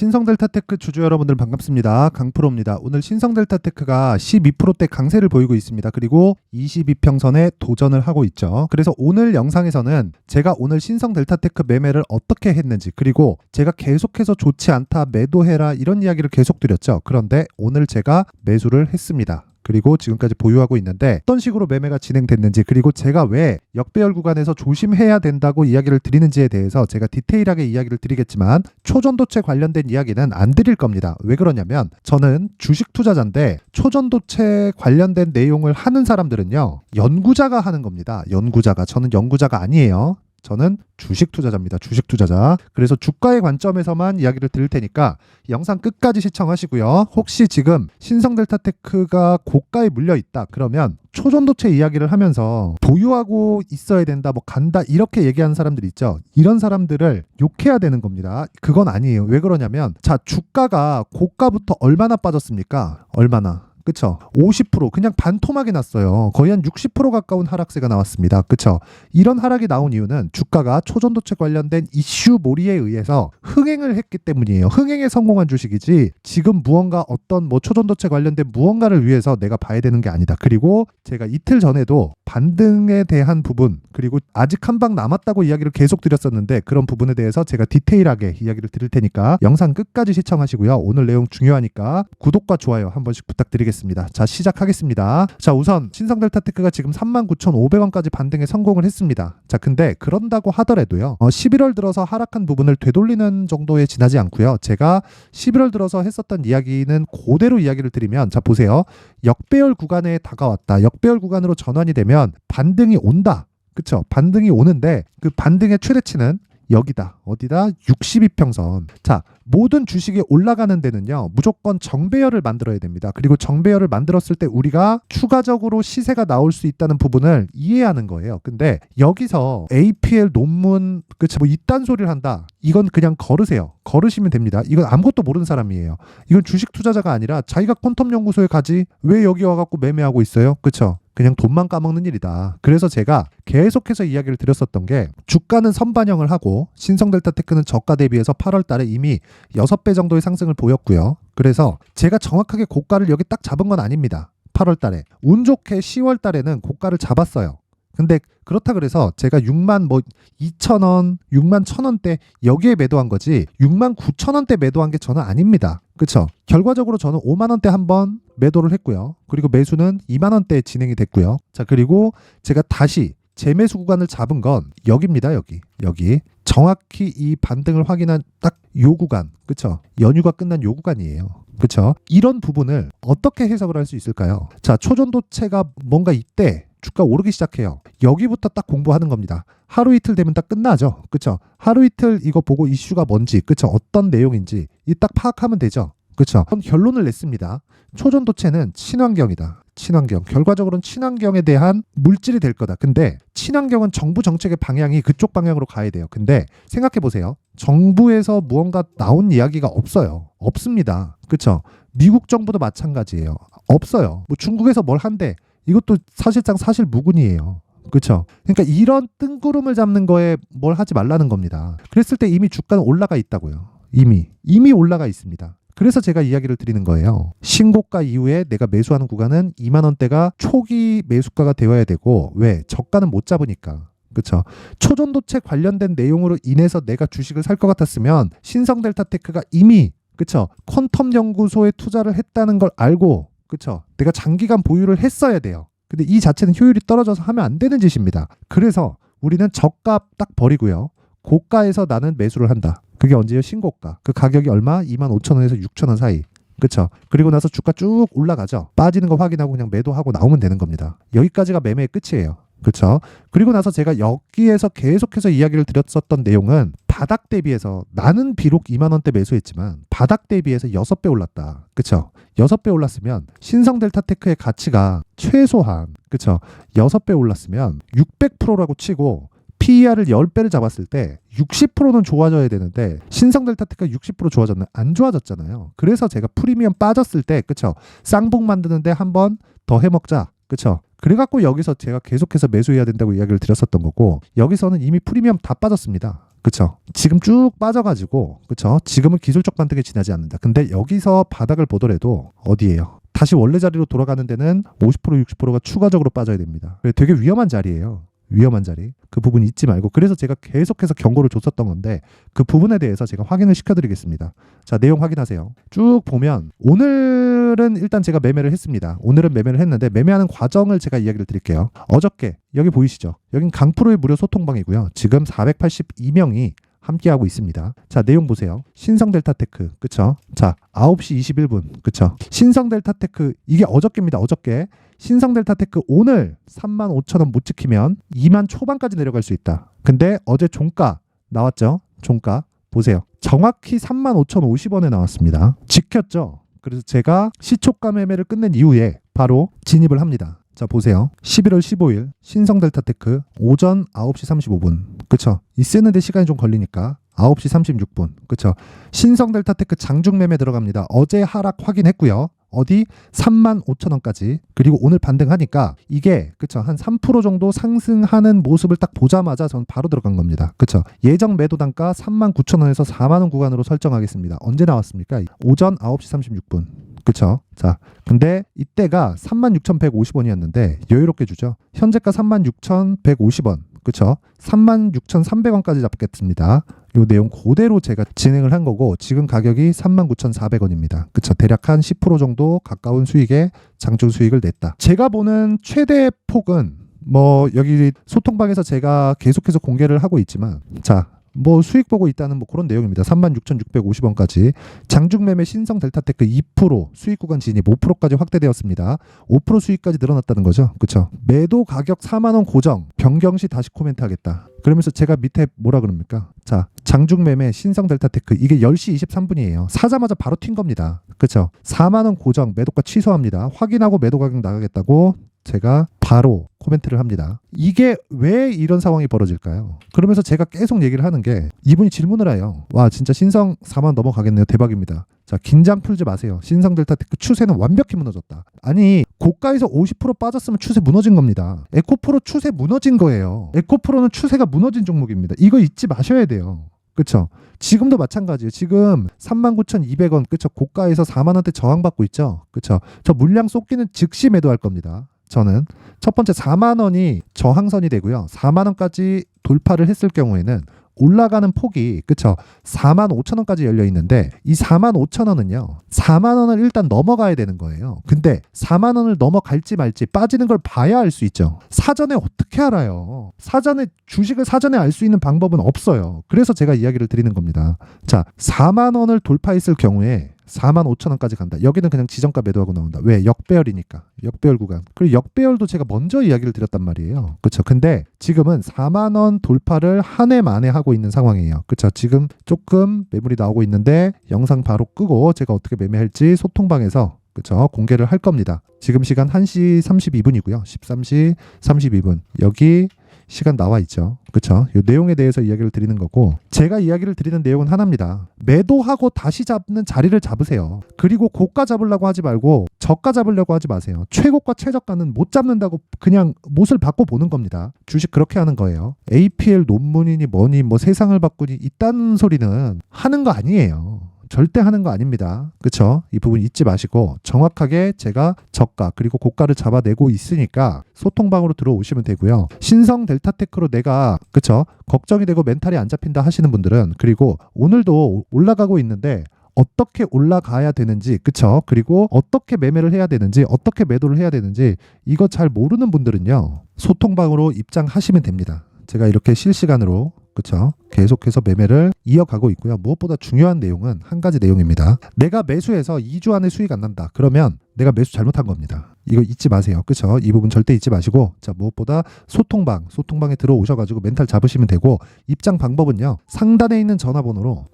신성델타테크 주주 여러분들 반갑습니다. 강프로입니다. 오늘 신성델타테크가 12%대 강세를 보이고 있습니다. 그리고 22평선에 도전을 하고 있죠. 그래서 오늘 영상에서는 제가 오늘 신성델타테크 매매를 어떻게 했는지, 그리고 제가 계속해서 좋지 않다, 매도해라 이런 이야기를 계속 드렸죠. 그런데 오늘 제가 매수를 했습니다. 그리고 지금까지 보유하고 있는데 어떤 식으로 매매가 진행됐는지, 그리고 제가 왜 역배열 구간에서 조심해야 된다고 이야기를 드리는지에 대해서 제가 디테일하게 이야기를 드리겠지만 초전도체 관련된 이야기는 안 드릴 겁니다. 왜 그러냐면 저는 주식 투자자인데 초전도체 관련된 내용을 하는 사람들은요, 연구자가 하는 겁니다. 연구자가. 저는 연구자가 아니에요. 저는 주식 투자자입니다. 주식 투자자. 그래서 주가의 관점에서만 이야기를 드릴 테니까 영상 끝까지 시청하시고요. 혹시 지금 신성델타테크가 고가에 물려 있다 그러면 초전도체 이야기를 하면서 보유하고 있어야 된다, 뭐 간다 이렇게 얘기하는 사람들 있죠. 이런 사람들을 욕해야 되는 겁니다. 그건 아니에요. 왜 그러냐면 자, 주가가 고가부터 얼마나 빠졌습니까? 얼마나? 그쵸? 50% 그냥 반토막이 났어요. 거의 한 60% 가까운 하락세가 나왔습니다. 그쵸? 이런 하락이 나온 이유는 주가가 초전도체 관련된 이슈몰이에 의해서 흥행을 했기 때문이에요. 흥행에 성공한 주식이지 지금 무언가 어떤 뭐 초전도체 관련된 무언가를 위해서 내가 봐야 되는 게 아니다. 그리고 제가 이틀 전에도 반등에 대한 부분, 그리고 아직 한 방 남았다고 이야기를 계속 드렸었는데 그런 부분에 대해서 제가 디테일하게 이야기를 드릴 테니까 영상 끝까지 시청하시고요. 오늘 내용 중요하니까 구독과 좋아요 한 번씩 부탁드리겠습니다. 자, 시작하겠습니다. 자, 우선 신성델타테크가 지금 39,500원까지 반등에 성공을 했습니다. 자, 근데 그런다고 하더라도요, 11월 들어서 하락한 부분을 되돌리는 정도에 지나지 않고요. 제가 11월 들어서 했었던 이야기는 그대로 이야기를 드리면, 자, 보세요. 역배열 구간에 다가왔다. 역배열 구간으로 전환이 되면 반등이 온다. 그쵸? 반등이 오는데 그 반등의 최대치는 여기다. 어디다? 62평선. 자, 모든 주식이 올라가는 데는요, 무조건 정배열을 만들어야 됩니다. 그리고 정배열을 만들었을 때 우리가 추가적으로 시세가 나올 수 있다는 부분을 이해하는 거예요. 근데 여기서 APL 논문, 그치, 뭐 이딴 소리를 한다. 이건 그냥 걸으세요. 걸으시면 됩니다. 이건 아무것도 모르는 사람이에요. 이건 주식 투자자가 아니라 자기가 퀀텀 연구소에 가지 왜 여기 와갖고 매매하고 있어요? 그쵸? 그냥 돈만 까먹는 일이다. 그래서 제가 계속해서 이야기를 드렸었던 게, 주가는 선반영을 하고 신성델타테크는 저가 대비해서 8월 달에 이미 6배 정도의 상승을 보였고요. 그래서 제가 정확하게 고가를 여기 딱 잡은 건 아닙니다. 8월 달에. 운 좋게 10월 달에는 고가를 잡았어요. 근데 그렇다 그래서 제가 6만 뭐 2천원, 6만 1,000원대 여기에 매도한 거지 6만 9천원대 매도한 게 저는 아닙니다. 그쵸? 결과적으로 저는 5만원대 한번 매도를 했고요. 그리고 매수는 2만원대에 진행이 됐고요. 자, 그리고 제가 다시 재매수 구간을 잡은 건 여기입니다. 여기. 정확히 이 반등을 확인한 딱 요 구간. 그쵸? 연휴가 끝난 요 구간이에요. 그쵸? 이런 부분을 어떻게 해석을 할 수 있을까요? 자, 초전도체가 뭔가 이때 주가 오르기 시작해요. 여기부터 딱 공부하는 겁니다. 하루 이틀 되면 딱 끝나죠. 그쵸? 하루 이틀 이거 보고 이슈가 뭔지, 그쵸? 어떤 내용인지 이 딱 파악하면 되죠. 그쵸? 결론을 냈습니다. 초전도체는 친환경이다. 친환경. 결과적으로는 친환경에 대한 물질이 될 거다. 근데 친환경은 정부 정책의 방향이 그쪽 방향으로 가야 돼요. 근데 생각해 보세요. 정부에서 무언가 나온 이야기가 없어요. 없습니다. 그쵸? 미국 정부도 마찬가지예요. 없어요. 뭐 중국에서 뭘 한대. 이것도 사실상 사실 무근이에요. 그렇죠? 그러니까 이런 뜬구름을 잡는 거에 뭘 하지 말라는 겁니다. 그랬을 때 이미 주가는 올라가 있다고요. 이미 올라가 있습니다. 그래서 제가 이야기를 드리는 거예요. 신고가 이후에 내가 매수하는 구간은 2만 원대가 초기 매수가가 되어야 되고, 왜? 저가는 못 잡으니까. 그렇죠? 초전도체 관련된 내용으로 인해서 내가 주식을 살 것 같았으면 신성델타테크가 이미, 그렇죠? 퀀텀 연구소에 투자를 했다는 걸 알고, 그쵸? 내가 장기간 보유를 했어야 돼요. 근데 이 자체는 효율이 떨어져서 하면 안 되는 짓입니다. 그래서 우리는 저가 딱 버리고요. 고가에서 나는 매수를 한다. 그게 언제요? 신고가. 그 가격이 얼마? 25,000원에서 6,000원 사이. 그쵸? 그리고 나서 주가 쭉 올라가죠. 빠지는 거 확인하고 그냥 매도하고 나오면 되는 겁니다. 여기까지가 매매의 끝이에요. 그렇죠? 그리고 나서 제가 여기에서 계속해서 이야기를 드렸었던 내용은 바닥 대비해서, 나는 비록 2만 원대 매수했지만 바닥 대비해서 6배 올랐다. 그렇죠? 6배 올랐으면 신성델타테크의 가치가 최소한, 그렇죠? 6배 올랐으면 600%라고 치고 PER을 10배를 잡았을 때 60%는 좋아져야 되는데 신성델타테크가 60% 좋아졌나요? 안 좋아졌잖아요. 그래서 제가 프리미엄 빠졌을 때, 그렇죠? 쌍봉 만드는데 한번 더 해먹자. 그렇죠? 그래갖고 여기서 제가 계속해서 매수해야 된다고 이야기를 드렸었던 거고, 여기서는 이미 프리미엄 다 빠졌습니다. 그쵸? 지금 쭉 빠져가지고, 그쵸? 지금은 기술적 반등에 지나지 않는다. 근데 여기서 바닥을 보더라도 어디예요? 다시 원래 자리로 돌아가는 데는 50% 60%가 추가적으로 빠져야 됩니다. 되게 위험한 자리예요. 위험한 자리. 그 부분 잊지 말고. 그래서 제가 계속해서 경고를 줬었던 건데 그 부분에 대해서 제가 확인을 시켜드리겠습니다. 자, 내용 확인하세요. 쭉 보면 오늘은 일단 제가 매매를 했습니다. 오늘은 매매를 했는데 매매하는 과정을 제가 이야기를 드릴게요. 어저께 여기 보이시죠? 여긴 강프로의 무료 소통방이고요. 지금 482명이 함께하고 있습니다. 자, 내용 보세요. 신성델타테크, 그쵸? 자, 9시 21분, 그쵸? 신성델타테크, 이게 어저께입니다. 어저께. 신성델타테크 오늘 35,000원 못 지키면 2만 초반까지 내려갈 수 있다. 근데 어제 종가 나왔죠? 종가 보세요. 정확히 35,050원에 나왔습니다. 지켰죠? 그래서 제가 시초가 매매를 끝낸 이후에 바로 진입을 합니다. 자, 보세요. 11월 15일 신성델타테크 오전 9시 35분. 그쵸? 이 쓰는데 시간이 좀 걸리니까 9시 36분. 그쵸? 신성델타테크 장중 매매 들어갑니다. 어제 하락 확인했고요. 어디? 35,000원까지. 그리고 오늘 반등하니까 이게 그쵸? 한 3% 정도 상승하는 모습을 딱 보자마자 전 바로 들어간 겁니다. 그쵸? 예정 매도 단가 39,000원에서 4만원 구간으로 설정하겠습니다. 언제 나왔습니까? 오전 9시 36분. 그쵸? 자, 근데 이때가 36,150원이었는데 여유롭게 주죠. 현재가 36,150원. 그쵸? 36,300원까지 잡겠습니다. 요 내용 그대로 제가 진행을 한 거고 지금 가격이 39,400원입니다. 그쵸? 대략 한 10% 정도 가까운 수익에 장중 수익을 냈다. 제가 보는 최대 폭은 뭐 여기 소통방에서 제가 계속해서 공개를 하고 있지만 자, 뭐 수익 보고 있다는 뭐 그런 내용입니다. 36,650원까지 장중 매매 신성 델타테크 2% 수익 구간 진입 5%까지 확대되었습니다. 5% 수익까지 늘어났다는 거죠. 그렇죠? 매도 가격 4만 원 고정 변경 시 다시 코멘트 하겠다. 그러면서 제가 밑에 뭐라 그럽니까? 자, 장중 매매 신성 델타테크 이게 10시 23분이에요. 사자마자 바로 튄 겁니다. 그렇죠? 4만 원 고정 매도가 취소합니다. 확인하고 매도 가격 나가겠다고 제가 바로 코멘트를 합니다. 이게 왜 이런 상황이 벌어질까요? 그러면서 제가 계속 얘기를 하는 게 이분이 질문을 해요. 와, 진짜 신성 4만 넘어가겠네요. 대박입니다. 자, 긴장 풀지 마세요. 신성 델타테크 추세는 완벽히 무너졌다. 아니, 고가에서 50% 빠졌으면 추세 무너진 겁니다. 에코프로 추세 무너진 거예요. 에코프로는 추세가 무너진 종목입니다. 이거 잊지 마셔야 돼요. 그쵸? 지금도 마찬가지예요. 지금 39,200원, 그쵸? 고가에서 4만원대 저항받고 있죠? 그쵸? 저 물량 쏟기는 즉시 매도할 겁니다. 저는 첫 번째 4만 원이 저항선이 되고요. 4만 원까지 돌파를 했을 경우에는 올라가는 폭이 그쵸 4만 5천 원까지 열려 있는데 이 4만 5천 원은요 4만 원을 일단 넘어가야 되는 거예요. 근데 4만 원을 넘어갈지 말지 빠지는 걸 봐야 알 수 있죠. 사전에 어떻게 알아요? 사전에 주식을 사전에 알 수 있는 방법은 없어요. 그래서 제가 이야기를 드리는 겁니다. 자, 4만 원을 돌파했을 경우에 4만 5천 원까지 간다. 여기는 그냥 지정가 매도하고 나온다. 왜? 역배열이니까. 역배열 구간. 그리고 역배열도 제가 먼저 이야기를 드렸단 말이에요. 그렇죠? 근데 지금은 4만 원 돌파를 한 해 만에 하고 있는 상황이에요. 그렇죠? 지금 조금 매물이 나오고 있는데 영상 바로 끄고 제가 어떻게 매매할지 소통방에서 그렇죠? 공개를 할 겁니다. 지금 시간 1시 32분이고요. 13시 32분. 여기 시간 나와 있죠. 그렇죠? 이 내용에 대해서 이야기를 드리는 거고 제가 이야기를 드리는 내용은 하나입니다. 매도하고 다시 잡는 자리를 잡으세요. 그리고 고가 잡으려고 하지 말고 저가 잡으려고 하지 마세요. 최고가 최저가는 못 잡는다고 그냥 못을 받고 보는 겁니다. 주식 그렇게 하는 거예요. APL 논문이니 뭐니 뭐 세상을 바꾸니 이딴 소리는 하는 거 아니에요. 절대 하는 거 아닙니다. 그쵸? 이 부분 잊지 마시고 정확하게 제가 저가 그리고 고가를 잡아내고 있으니까 소통방으로 들어오시면 되고요. 신성 델타테크로 내가 그쵸? 걱정이 되고 멘탈이 안 잡힌다 하시는 분들은 그리고 오늘도 올라가고 있는데 어떻게 올라가야 되는지 그쵸? 그리고 어떻게 매매를 해야 되는지 어떻게 매도를 해야 되는지 이거 잘 모르는 분들은요. 소통방으로 입장하시면 됩니다. 제가 이렇게 실시간으로 그쵸? 계속해서 매매를 이어가고 있고요. 무엇보다 중요한 내용은 한 가지 내용입니다. 내가 매수해서 2주 안에 수익 안 난다. 그러면 내가 매수 잘못한 겁니다. 이거 잊지 마세요. 그쵸? 이 부분 절대 잊지 마시고 자 무엇보다 소통방에 들어오셔가지고 멘탈 잡으시면 되고 입장 방법은요. 상단에 있는 전화번호로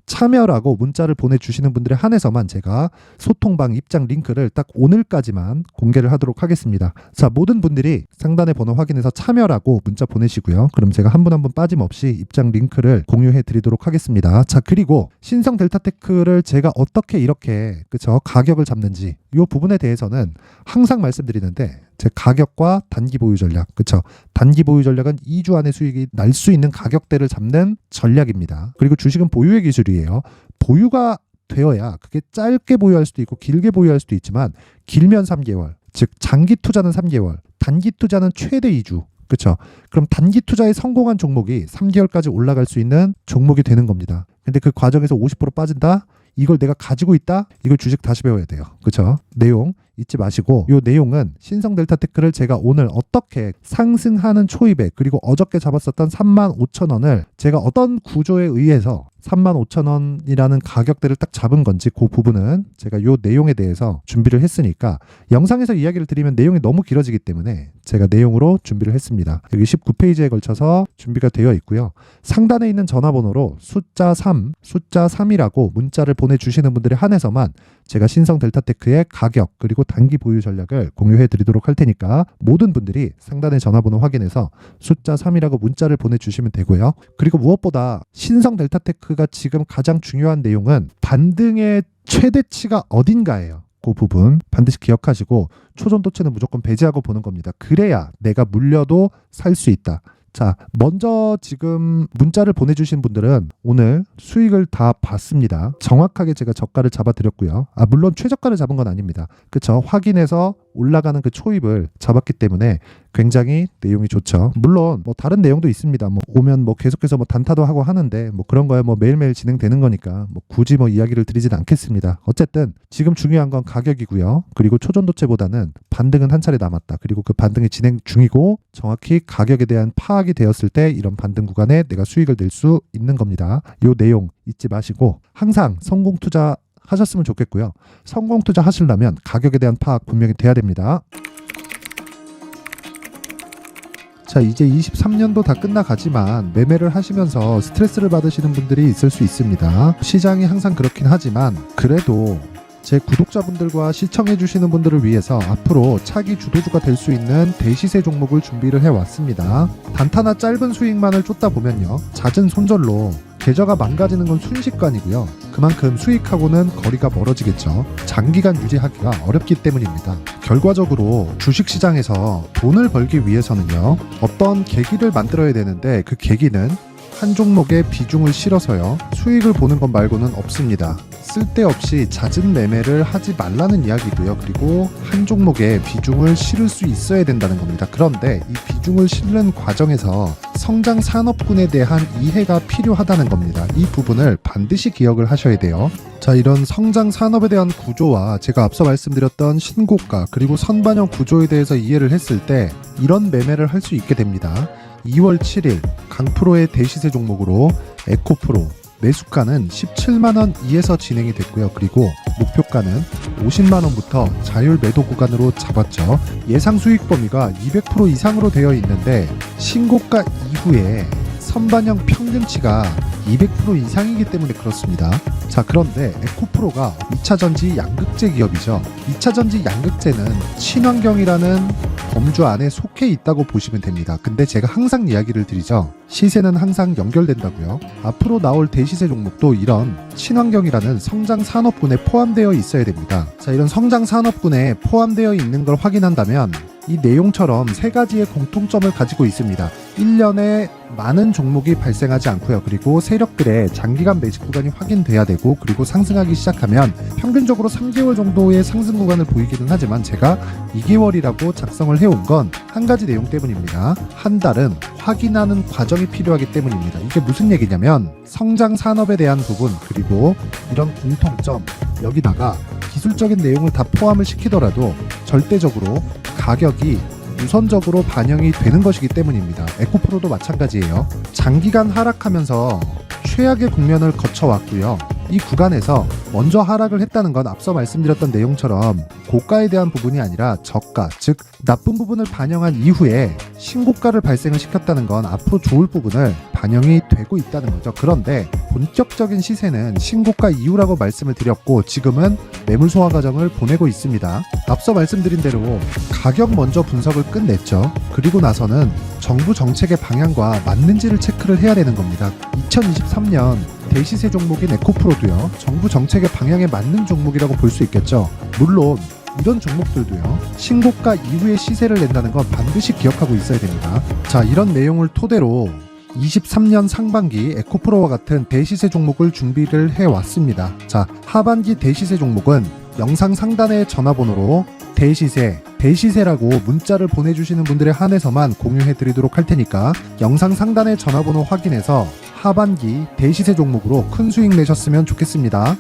참여라고 문자를 보내주시는 분들에 한해서만 제가 소통방 입장 링크를 딱 오늘까지만 공개를 하도록 하겠습니다. 자, 모든 분들이 상단의 번호 확인해서 참여라고 문자 보내시고요. 그럼 제가 한 분 한 분 빠짐없이 입장 링크를 공유해 드리도록 하겠습니다. 자, 그리고 신성 델타테크를 제가 어떻게 이렇게 그쵸 가격을 잡는지 이 부분에 대해서는 항상 말씀드리는데 제 가격과 단기 보유 전략. 그쵸? 단기 보유 전략은 2주 안에 수익이 날 수 있는 가격대를 잡는 전략입니다. 그리고 주식은 보유의 기술이에요. 보유가 되어야 그게 짧게 보유할 수도 있고 길게 보유할 수도 있지만 길면 3개월, 즉 장기 투자는 3개월, 단기 투자는 최대 2주. 그렇죠? 그럼 단기 투자에 성공한 종목이 3개월까지 올라갈 수 있는 종목이 되는 겁니다. 근데 그 과정에서 50% 빠진다? 이걸 내가 가지고 있다? 이걸 주식 다시 배워야 돼요. 그렇죠? 내용 잊지 마시고, 이 내용은 신성델타테크를 제가 오늘 어떻게 상승하는 초입에, 그리고 어저께 잡았었던 35,000원을 제가 어떤 구조에 의해서 35,000원이라는 가격대를 딱 잡은 건지, 그 부분은 제가 이 내용에 대해서 준비를 했으니까, 영상에서 이야기를 드리면 내용이 너무 길어지기 때문에 제가 내용으로 준비를 했습니다. 여기 19페이지에 걸쳐서 준비가 되어 있고요. 상단에 있는 전화번호로 숫자 3이라고 문자를 보내주시는 분들에 한해서만 제가 신성델타테크의 가격 그리고 단기 보유 전략을 공유해 드리도록 할 테니까, 모든 분들이 상단의 전화번호 확인해서 숫자 3이라고 문자를 보내주시면 되고요. 그리고 무엇보다 신성델타테크가 지금 가장 중요한 내용은 반등의 최대치가 어딘가예요. 그 부분 반드시 기억하시고, 초전도체는 무조건 배제하고 보는 겁니다. 그래야 내가 물려도 살 수 있다. 자, 먼저 지금 문자를 보내주신 분들은 오늘 수익을 다 봤습니다. 정확하게 제가 저가를 잡아드렸고요. 물론 최저가를 잡은 건 아닙니다. 그쵸? 확인해서 올라가는 그 초입을 잡았기 때문에 굉장히 내용이 좋죠. 물론 뭐 다른 내용도 있습니다. 뭐 오면 뭐 계속해서 뭐 단타도 하고 하는데, 뭐 그런 거야 뭐 매일매일 진행되는 거니까 뭐 굳이 뭐 이야기를 드리진 않겠습니다. 어쨌든 지금 중요한 건 가격이고요. 그리고 초전도체보다는 반등은 한 차례 남았다. 그리고 그 반등이 진행 중이고, 정확히 가격에 대한 파악이 되었을 때 이런 반등 구간에 내가 수익을 낼 수 있는 겁니다. 이 내용 잊지 마시고 항상 성공 투자 하셨으면 좋겠고요. 성공 투자 하시려면 가격에 대한 파악 분명히 돼야 됩니다. 자, 이제 23년도 다 끝나가지만 매매를 하시면서 스트레스를 받으시는 분들이 있을 수 있습니다. 시장이 항상 그렇긴 하지만, 그래도 제 구독자분들과 시청해주시는 분들을 위해서 앞으로 차기 주도주가 될 수 있는 대시세 종목을 준비를 해왔습니다. 단타나 짧은 수익만을 쫓다 보면요, 잦은 손절로 계좌가 망가지는 건 순식간이고요. 그만큼 수익하고는 거리가 멀어지겠죠. 장기간 유지하기가 어렵기 때문입니다. 결과적으로 주식시장에서 돈을 벌기 위해서는요, 어떤 계기를 만들어야 되는데, 그 계기는 한 종목에 비중을 실어서요, 수익을 보는 것 말고는 없습니다. 쓸데없이 잦은 매매를 하지 말라는 이야기고요. 그리고 한 종목에 비중을 실을 수 있어야 된다는 겁니다. 그런데 이 비중을 실는 과정에서 성장 산업군에 대한 이해가 필요하다는 겁니다. 이 부분을 반드시 기억을 하셔야 돼요. 자, 이런 성장 산업에 대한 구조와 제가 앞서 말씀드렸던 신고가 그리고 선반영 구조에 대해서 이해를 했을 때 이런 매매를 할 수 있게 됩니다. 2월 7일 강프로의 대시세 종목으로 에코프로 매수가는 17만원 이에서 진행이 됐고요. 그리고 목표가는 50만원부터 자율 매도 구간으로 잡았죠. 예상 수익 범위가 200% 이상으로 되어 있는데, 신고가 이후에 선반영 평균치가 200% 이상이기 때문에 그렇습니다. 자, 그런데 에코프로가 2차전지 양극재 기업이죠. 2차전지 양극재는 친환경이라는 범주 안에 속해 있다고 보시면 됩니다. 근데 제가 항상 이야기를 드리죠. 시세는 항상 연결된다고요. 앞으로 나올 대시세 종목도 이런 친환경이라는 성장 산업군에 포함되어 있어야 됩니다. 자, 이런 성장 산업군에 포함되어 있는 걸 확인한다면 이 내용처럼 세 가지의 공통점을 가지고 있습니다. 1년에 많은 종목이 발생하지 않고요. 그리고 세력들의 장기간 매집 구간이 확인돼야 되고, 그리고 상승하기 시작하면 평균적으로 3개월 정도의 상승 구간을 보이기는 하지만 제가 2개월이라고 작성을 해온 건 한 가지 내용 때문입니다. 한 달은 확인하는 과정이 필요하기 때문입니다. 이게 무슨 얘기냐면, 성장 산업에 대한 부분 그리고 이런 공통점, 여기다가 기술적인 내용을 다 포함을 시키더라도 절대적으로 가격이 우선적으로 반영이 되는 것이기 때문입니다. 에코프로도 마찬가지예요. 장기간 하락하면서 최악의 국면을 거쳐왔고요. 이 구간에서 먼저 하락을 했다는 건 앞서 말씀드렸던 내용처럼 고가에 대한 부분이 아니라 저가, 즉 나쁜 부분을 반영한 이후에 신고가를 발생을 시켰다는 건 앞으로 좋을 부분을 반영이 되고 있다는 거죠. 그런데 본격적인 시세는 신고가 이후라고 말씀을 드렸고, 지금은 매물 소화 과정을 보내고 있습니다. 앞서 말씀드린 대로 가격 먼저 분석을 끝냈죠. 그리고 나서는 정부 정책의 방향과 맞는지를 체크를 해야 되는 겁니다. 2023년 대시세 종목인 에코프로도요, 정부 정책의 방향에 맞는 종목이라고 볼 수 있겠죠. 물론 이런 종목들도요, 신고가 이후에 시세를 낸다는 건 반드시 기억하고 있어야 됩니다. 자, 이런 내용을 토대로 23년 상반기 에코프로와 같은 대시세 종목을 준비를 해왔습니다. 자, 하반기 대시세 종목은 영상 상단의 전화번호로 대시세라고 문자를 보내주시는 분들에 한해서만 공유해드리도록 할 테니까 영상 상단의 전화번호 확인해서 하반기 대시세 종목으로 큰 수익 내셨으면 좋겠습니다.